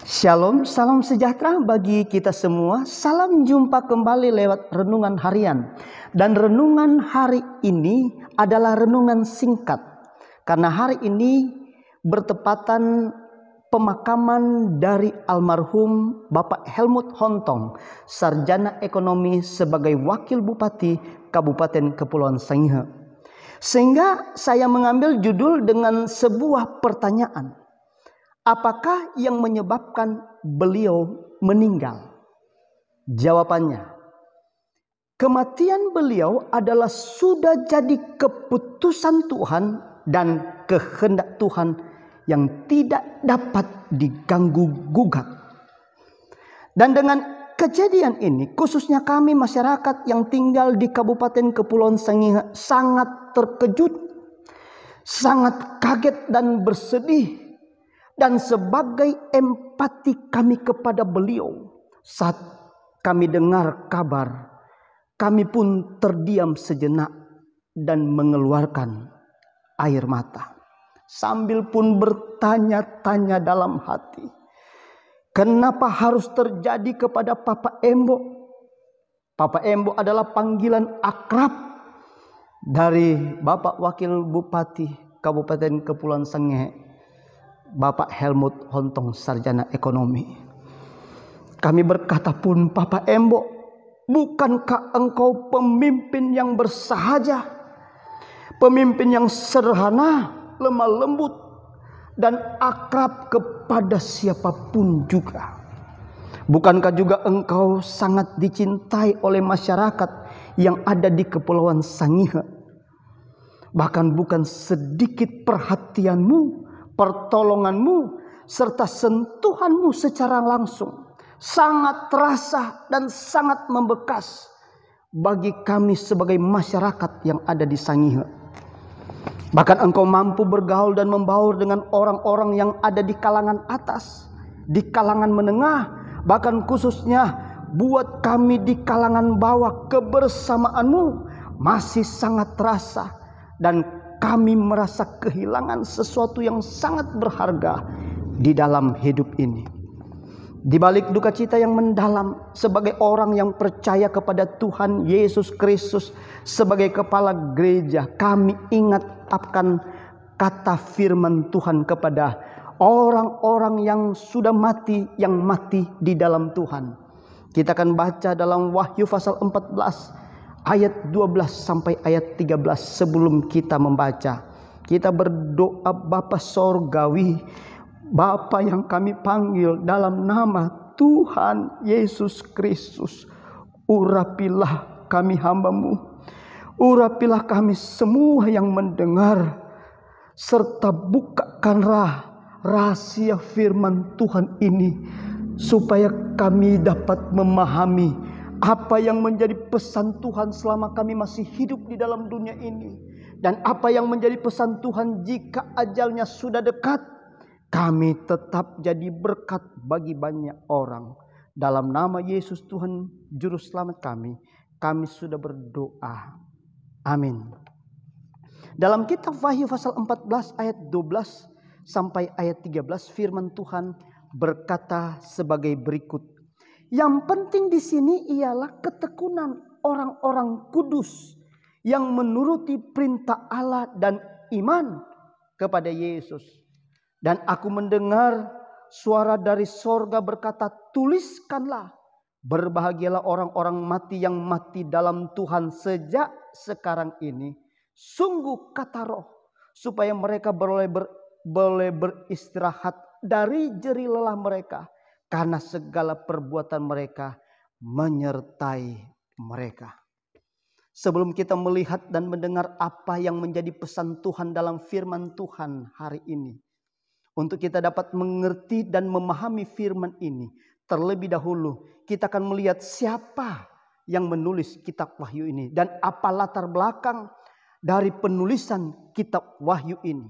Shalom, salam sejahtera bagi kita semua. Salam jumpa kembali lewat renungan harian. Dan renungan hari ini adalah renungan singkat. Karena hari ini bertepatan pemakaman dari almarhum Bapak Helmut Hontong, Sarjana Ekonomi sebagai Wakil Bupati Kabupaten Kepulauan Sangihe. Sehingga saya mengambil judul dengan sebuah pertanyaan. Apakah yang menyebabkan beliau meninggal? Jawabannya, kematian beliau adalah sudah jadi keputusan Tuhan dan kehendak Tuhan yang tidak dapat diganggu-gugat. Dan dengan kejadian ini, khususnya kami masyarakat yang tinggal di Kabupaten Kepulauan Sangihe sangat terkejut, sangat kaget dan bersedih. Dan sebagai empati kami kepada beliau, saat kami dengar kabar, kami pun terdiam sejenak dan mengeluarkan air mata. Sambil pun bertanya-tanya dalam hati, kenapa harus terjadi kepada Papa Embo? Papa Embo adalah panggilan akrab dari Bapak Wakil Bupati Kabupaten Kepulauan Sangihe, Bapak Helmut Hontong, Sarjana Ekonomi. Kami berkata pun, Papa Embo, bukankah engkau pemimpin yang bersahaja, pemimpin yang sederhana, lemah lembut, dan akrab kepada siapapun juga? Bukankah juga engkau sangat dicintai oleh masyarakat yang ada di Kepulauan Sangihe? Bahkan bukan sedikit perhatianmu, pertolonganmu, serta sentuhanmu secara langsung sangat terasa dan sangat membekas bagi kami sebagai masyarakat yang ada di Sangihe. Bahkan engkau mampu bergaul dan membaur dengan orang-orang yang ada di kalangan atas, di kalangan menengah, bahkan khususnya buat kami di kalangan bawah, kebersamaanmu masih sangat terasa. Dan kami merasa kehilangan sesuatu yang sangat berharga di dalam hidup ini. Di balik duka cita yang mendalam, sebagai orang yang percaya kepada Tuhan Yesus Kristus sebagai kepala gereja, kami ingat akan kata firman Tuhan kepada orang-orang yang sudah mati, yang mati di dalam Tuhan. Kita akan baca dalam Wahyu pasal 14 ayat 12 sampai ayat 13. Sebelum kita membaca, kita berdoa. Bapa Sorgawi, Bapa yang kami panggil dalam nama Tuhan Yesus Kristus, urapilah kami hamba-Mu, urapilah kami semua yang mendengar, serta bukakanlah rahasia firman Tuhan ini, supaya kami dapat memahami apa yang menjadi pesan Tuhan selama kami masih hidup di dalam dunia ini. Dan apa yang menjadi pesan Tuhan jika ajalnya sudah dekat. Kami tetap jadi berkat bagi banyak orang. Dalam nama Yesus Tuhan Juru Selamat kami sudah berdoa. Amin. Dalam kitab Wahyu pasal 14 ayat 12 sampai ayat 13, firman Tuhan berkata sebagai berikut. Yang penting di sini ialah ketekunan orang-orang kudus yang menuruti perintah Allah dan iman kepada Yesus. Dan aku mendengar suara dari sorga berkata, tuliskanlah, berbahagialah orang-orang mati yang mati dalam Tuhan sejak sekarang ini. Sungguh kata Roh, supaya mereka boleh beristirahat dari jerih lelah mereka. Karena segala perbuatan mereka menyertai mereka. Sebelum kita melihat dan mendengar apa yang menjadi pesan Tuhan dalam firman Tuhan hari ini, untuk kita dapat mengerti dan memahami firman ini, terlebih dahulu kita akan melihat siapa yang menulis kitab Wahyu ini dan apa latar belakang dari penulisan kitab Wahyu ini.